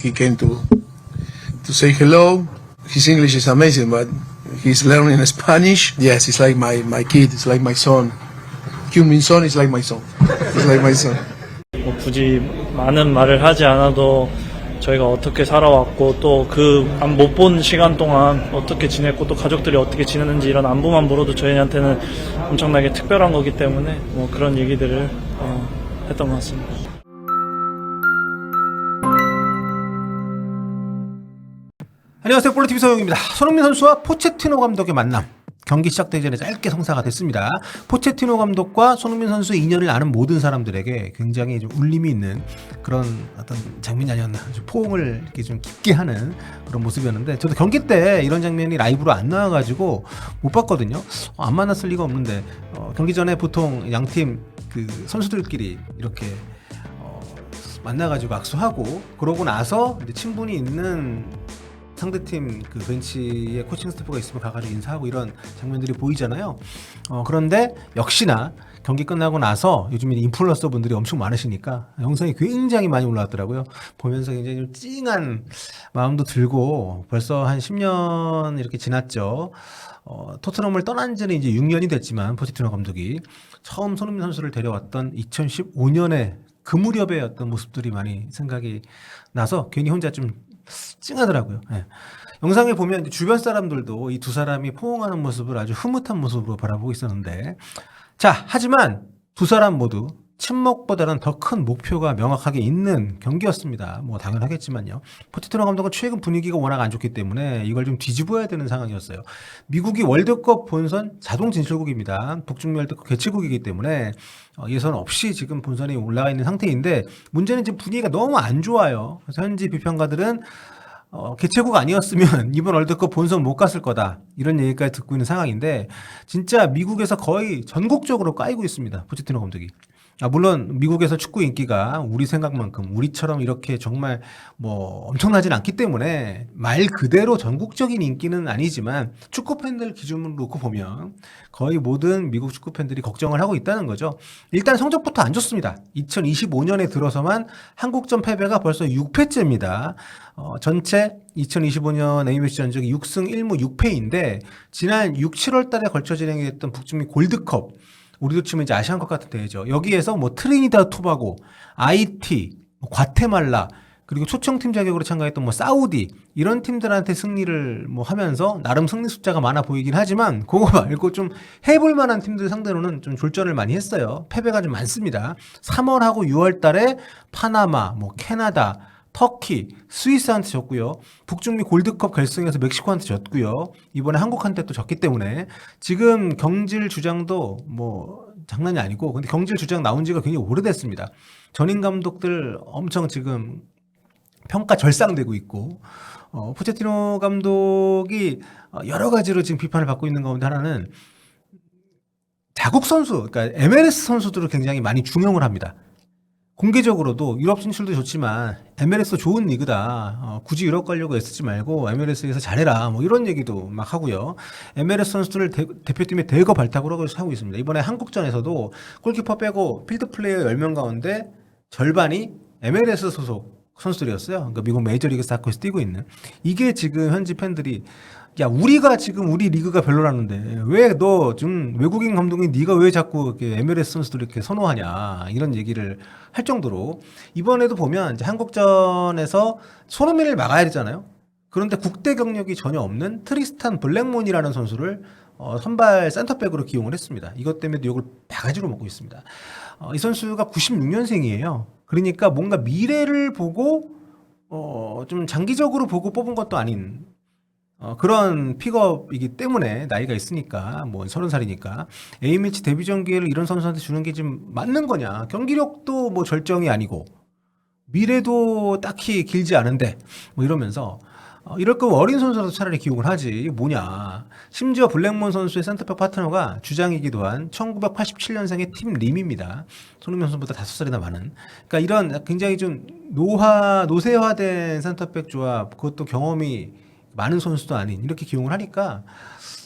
He came to say hello. His English is amazing, but he's learning Spanish. Yes, it's like my kid. It's like my son. Kyung-min son is like my son. It's like my son. 뭐 굳이 많은 말을 하지 않아도 저희가 어떻게 살아왔고 또 그 못 본 시간 동안 어떻게 지냈고 또 가족들이 어떻게 지냈는지 이런 안부만 물어도 저희한테는 엄청나게 특별한 거기 때문에 뭐 그런 얘기들을 했던 것 같습니다. 안녕하세요. 볼리TV 서영입니다. 손흥민 선수와 포체티노 감독의 만남. 경기 시작되기 전에 짧게 성사가 됐습니다. 포체티노 감독과 손흥민 선수의 인연을 아는 모든 사람들에게 굉장히 좀 울림이 있는 그런 어떤 장면이 아니었나. 좀 포옹을 이렇게 좀 깊게 하는 그런 모습이었는데, 저도 경기 때 이런 장면이 라이브로 안 나와가지고 못 봤거든요. 안 만났을 리가 없는데, 경기 전에 보통 양팀 그 선수들끼리 이렇게 만나가지고 악수하고, 그러고 나서 이제 친분이 있는 상대팀 그 벤치에 코칭 스태프가 있으면 가가지고 인사하고 이런 장면들이 보이잖아요. 그런데 역시나 경기 끝나고 나서 요즘에 인플루언서 분들이 엄청 많으시니까 영상이 굉장히 많이 올라왔더라고요. 보면서 굉장히 좀 찡한 마음도 들고, 벌써 한 10년 이렇게 지났죠. 토트넘을 떠난 지는 이제 6년이 됐지만 포체티노 감독이 처음 손흥민 선수를 데려왔던 2015년에 그 무렵의 어떤 모습들이 많이 생각이 나서 괜히 혼자 좀 찡하더라고요. 예. 영상을 보면 주변 사람들도 이 두 사람이 포옹하는 모습을 아주 흐뭇한 모습으로 바라보고 있었는데, 자, 하지만 두 사람 모두 친목보다는 더 큰 목표가 명확하게 있는 경기였습니다. 뭐 당연하겠지만요. 포체티노 감독은 최근 분위기가 워낙 안 좋기 때문에 이걸 좀 뒤집어야 되는 상황이었어요. 미국이 월드컵 본선 자동 진출국입니다. 북중미 월드컵 개최국이기 때문에 예선 없이 지금 본선에 올라가 있는 상태인데, 문제는 지금 분위기가 너무 안 좋아요. 그래서 현지 비평가들은 개최국 아니었으면 이번 월드컵 본선 못 갔을 거다, 이런 얘기까지 듣고 있는 상황인데, 진짜 미국에서 거의 전국적으로 까이고 있습니다. 포체티노 감독이. 물론 미국에서 축구 인기가 우리 생각만큼, 우리처럼 이렇게 정말 뭐 엄청나진 않기 때문에 말 그대로 전국적인 인기는 아니지만, 축구 팬들 기준으로 놓고 보면 거의 모든 미국 축구 팬들이 걱정을 하고 있다는 거죠. 일단 성적부터 안 좋습니다. 2025년에 들어서만 한국전 패배가 벌써 6패째입니다. 전체 2025년 A매치 전적이 6승 1무 6패인데, 지난 6, 7월 달에 걸쳐 진행했던 북중미 골드컵, 우리도 치면 이제 아시안컵 같은 대회죠. 여기에서 뭐 트리니다드 토바고, 아이티, 과테말라, 그리고 초청팀 자격으로 참가했던 뭐 사우디, 이런 팀들한테 승리를 뭐 하면서 나름 승리 숫자가 많아 보이긴 하지만, 그거 말고 좀 해볼 만한 팀들 상대로는 좀 졸전을 많이 했어요. 패배가 좀 많습니다. 3월하고 6월 달에 파나마, 뭐 캐나다, 터키, 스위스한테 졌고요. 북중미 골드컵 결승에서 멕시코한테 졌고요. 이번에 한국한테 또 졌기 때문에 지금 경질 주장도 뭐 장난이 아니고, 근데 경질 주장 나온 지가 굉장히 오래됐습니다. 전임 감독들 엄청 지금 평가 절상되고 있고, 포체티노 감독이 여러 가지로 지금 비판을 받고 있는 가운데 하나는 자국 선수, 그러니까 MLS 선수들을 굉장히 많이 중용을 합니다. 공개적으로도 유럽 진출도 좋지만 MLS 좋은 리그다, 굳이 유럽 가려고 애쓰지 말고 MLS에서 잘해라, 뭐 이런 얘기도 막 하고요. MLS 선수들을 대표팀에 대거 발탁으로 하고 있습니다. 이번에 한국전에서도 골키퍼 빼고 필드 플레이어 10명 가운데 절반이 MLS 소속 선수들이었어요. 그러니까 미국 메이저리그 사커에서 뛰고 있는. 이게 지금 현지 팬들이, 야, 우리가 지금 우리 리그가 별로라는데 왜 너 좀 외국인 감독이 네가 왜 자꾸 이렇게 MLS 선수들 이렇게 선호하냐, 이런 얘기를 할 정도로. 이번에도 보면 이제 한국전에서 손흥민을 막아야 되잖아요. 그런데 국대 경력이 전혀 없는 트리스탄 블랙몬이라는 선수를 선발 센터백으로 기용을 했습니다. 이것 때문에 욕을 바가지로 먹고 있습니다. 이 선수가 96년생이에요. 그러니까 뭔가 미래를 보고 좀 장기적으로 보고 뽑은 것도 아닌 그런 픽업이기 때문에, 나이가 있으니까, 뭐 30살이니까 A매치 데뷔전 기회를 이런 선수한테 주는 게 지금 맞는 거냐. 경기력도 뭐 절정이 아니고 미래도 딱히 길지 않은데 뭐 이러면서 이럴 거면 어린 선수라도 차라리 기용을 하지, 이게 뭐냐. 심지어 블랙몬 선수의 센터백 파트너가 주장이기도 한 1987년생의 팀 림입니다. 손흥민 선수보다 5살이나 많은. 그러니까 이런 굉장히 좀 노쇠화된 센터백 조합, 그것도 경험이 많은 선수도 아닌, 이렇게 기용을 하니까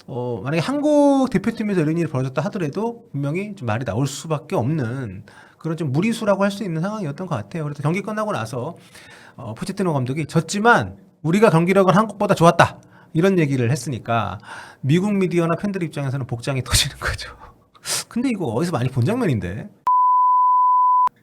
만약에 한국 대표팀에서 이런 일이 벌어졌다 하더라도 분명히 좀 말이 나올 수밖에 없는 그런 좀 무리수라고 할 수 있는 상황이었던 것 같아요. 그래서 경기 끝나고 나서 포체티노 감독이 졌지만 우리가 경기력은 한국보다 좋았다. 이런 얘기를 했으니까 미국 미디어나 팬들 입장에서는 복장이 터지는 거죠. 근데 이거 어디서 많이 본 장면인데.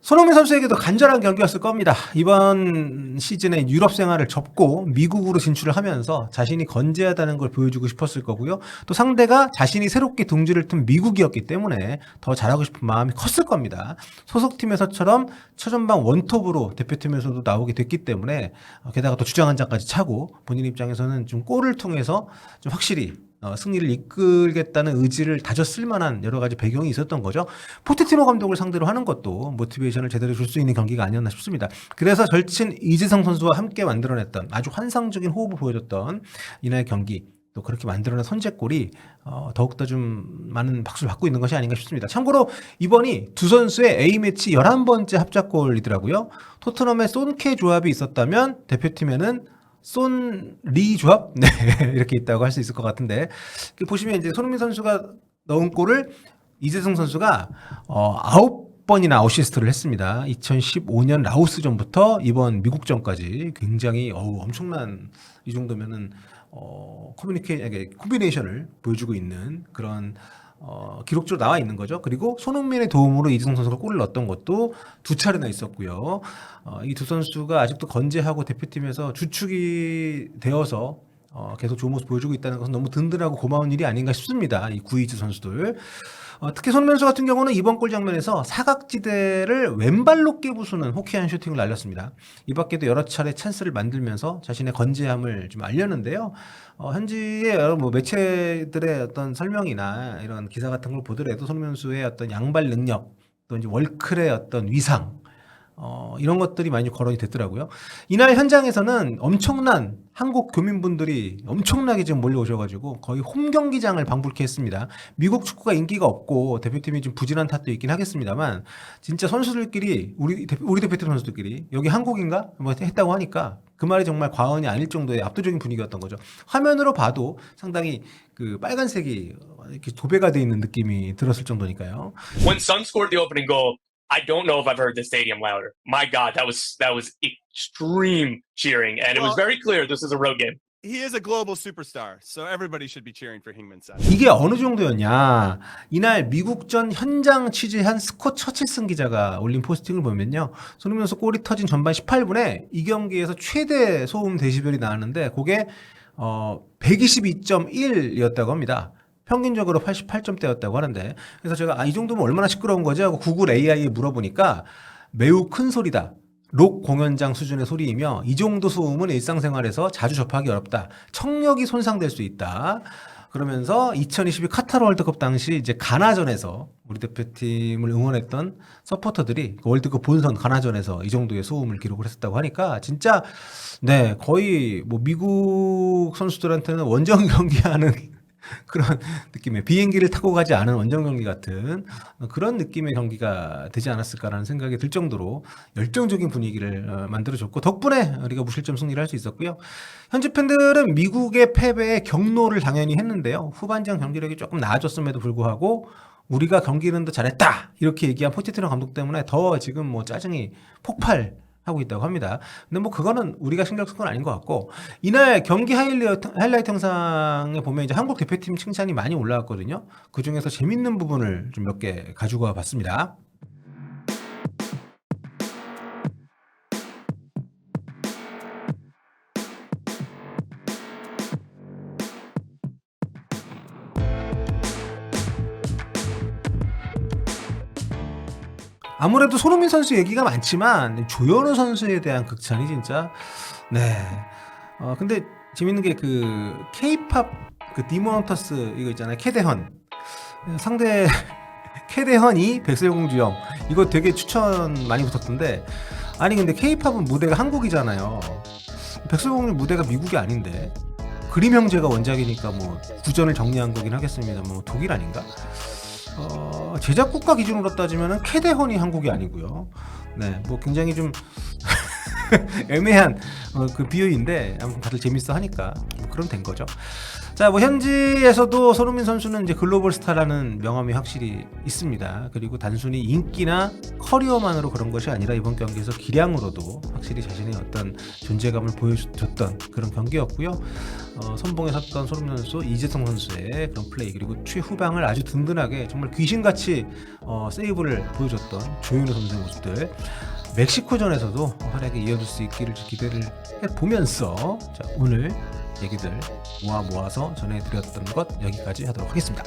손흥민 선수에게도 간절한 경기였을 겁니다. 이번 시즌에 유럽 생활을 접고 미국으로 진출을 하면서 자신이 건재하다는 걸 보여주고 싶었을 거고요. 또 상대가 자신이 새롭게 둥지를 튼 미국이었기 때문에 더 잘하고 싶은 마음이 컸을 겁니다. 소속팀에서처럼 최전방 원톱으로 대표팀에서도 나오게 됐기 때문에 게다가 또 주장 한 장까지 차고 본인 입장에서는 좀 골을 통해서 좀 확실히 승리를 이끌겠다는 의지를 다졌을 만한 여러 가지 배경이 있었던 거죠. 포체티노 감독을 상대로 하는 것도 모티베이션을 제대로 줄 수 있는 경기가 아니었나 싶습니다. 그래서 절친 이재성 선수와 함께 만들어냈던 아주 환상적인 호흡을 보여줬던 이날 경기, 또 그렇게 만들어낸 선제골이 더욱더 좀 많은 박수를 받고 있는 것이 아닌가 싶습니다. 참고로 이번이 두 선수의 A매치 11번째 합작골이더라고요. 토트넘의 손케 조합이 있었다면 대표팀에는 손리 조합? 네, 이렇게 있다고 할 수 있을 것 같은데, 보시면 이제 손흥민 선수가 넣은 골을 이재성 선수가 9번이나 어시스트를 했습니다. 2015년 라오스전부터 이번 미국전까지 굉장히 엄청난, 이 정도면은 콤비네이션을 보여주고 있는 그런 기록적으로 나와 있는 거죠. 그리고 손흥민의 도움으로 이재성 선수가 골을 넣었던 것도 2차례나 있었고요. 이 두 선수가 아직도 건재하고 대표팀에서 주축이 되어서 계속 좋은 모습 보여주고 있다는 것은 너무 든든하고 고마운 일이 아닌가 싶습니다. 이 구이즈 선수들. 특히 손흥민 선수 같은 경우는 이번 골 장면에서 사각지대를 왼발로 깨부수는 호쾌한 슈팅을 날렸습니다. 이 밖에도 여러 차례 찬스를 만들면서 자신의 건재함을 좀 알렸는데요. 현지의 여러 매체들의 어떤 설명이나 이런 기사 같은 걸 보더라도 손흥민 선수의 어떤 양발 능력, 또 이제 월클의 어떤 위상, 이런 것들이 많이 거론이 됐더라고요. 이날 현장에서는 엄청난 한국 교민분들이 엄청나게 지금 몰려오셔가지고 거의 홈 경기장을 방불케 했습니다. 미국 축구가 인기가 없고 대표팀이 좀 부진한 탓도 있긴 하겠습니다만, 진짜 선수들끼리 우리 대표팀 선수들끼리 여기 한국인가 뭐 했다고 하니까 그 말이 정말 과언이 아닐 정도의 압도적인 분위기였던 거죠. 화면으로 봐도 상당히 그 빨간색이 이렇게 도배가 돼 있는 느낌이 들었을 정도니까요. When Sun scored the opening goal, I don't know if I've heard the stadium louder. My God, that was extreme cheering, and it was very clear this is a road game. He is a global superstar, so everybody should be cheering for Heung-min Son. 이게 어느 정도였냐. 이날 미국전 현장 취재한 스콧 처칠슨 기자가 올린 포스팅을 보면요. 손흥민 선수 골이 터진 전반 18분에 이 경기에서 최대 소음 데시벨이 나왔는데 그게 122.1이었다고 합니다. 평균적으로 88점대였다고 하는데, 그래서 제가 이 정도면 얼마나 시끄러운 거지 하고 구글 AI에 물어보니까 매우 큰 소리다. 록 공연장 수준의 소리이며 이 정도 소음은 일상생활에서 자주 접하기 어렵다. 청력이 손상될 수 있다. 그러면서 2022 카타르 월드컵 당시 이제 가나전에서 우리 대표팀을 응원했던 서포터들이 월드컵 본선 가나전에서 이 정도의 소음을 기록을 했었다고 하니까 진짜 네, 거의 뭐 미국 선수들한테는 원정 경기하는 그런 느낌의, 비행기를 타고 가지 않은 원정 경기 같은 그런 느낌의 경기가 되지 않았을까라는 생각이 들 정도로 열정적인 분위기를 만들어줬고, 덕분에 우리가 무실점 승리를 할 수 있었고요. 현지 팬들은 미국의 패배에 경로를 당연히 했는데요. 후반전 경기력이 조금 나아졌음에도 불구하고 우리가 경기는 더 잘했다 이렇게 얘기한 포체티노 감독 때문에 더 지금 뭐 짜증이 폭발하고 있다고 합니다. 근데 뭐 그거는 우리가 신경 쓴 건 아닌 것 같고, 이날 경기 하이라이트 영상에 보면 이제 한국 대표팀 칭찬이 많이 올라왔거든요. 그 중에서 재밌는 부분을 좀 몇 개 가지고 와 봤습니다. 아무래도 손흥민 선수 얘기가 많지만 조현우 선수에 대한 극찬이 진짜 네. 근데 재밌는 게 그 K-팝 그 디모넌터스 이거 있잖아요. 캐대헌 상대 캐대헌이 백설공주형 이거 되게 추천 많이 붙었던데, 아니 근데 K-팝은 무대가 한국이잖아요. 백설공주 무대가 미국이 아닌데 그림 형제가 원작이니까 뭐 구전을 정리한 거긴 하겠습니다. 뭐 독일 아닌가? 제작 국가 기준으로 따지면은 캐대헌이 한국이 아니고요. 네, 뭐 굉장히 좀 애매한 그 비유인데 아무튼 다들 재밌어 하니까 뭐 그럼 된 거죠. 자, 뭐 현지에서도 손흥민 선수는 이제 글로벌 스타라는 명함이 확실히 있습니다. 그리고 단순히 인기나 커리어만으로 그런 것이 아니라 이번 경기에서 기량으로도 확실히 자신의 어떤 존재감을 보여줬던 그런 경기였고요. 선봉에 섰던 손흥민 선수, 이재성 선수의 그런 플레이 그리고 최후방을 아주 든든하게 정말 귀신같이 세이브를 보여줬던 조윤호 선수의 모습들. 멕시코전에서도 활약이 이어질 수 있기를 기대를 해보면서 자, 오늘 얘기들 모아서 전해드렸던 것 여기까지 하도록 하겠습니다.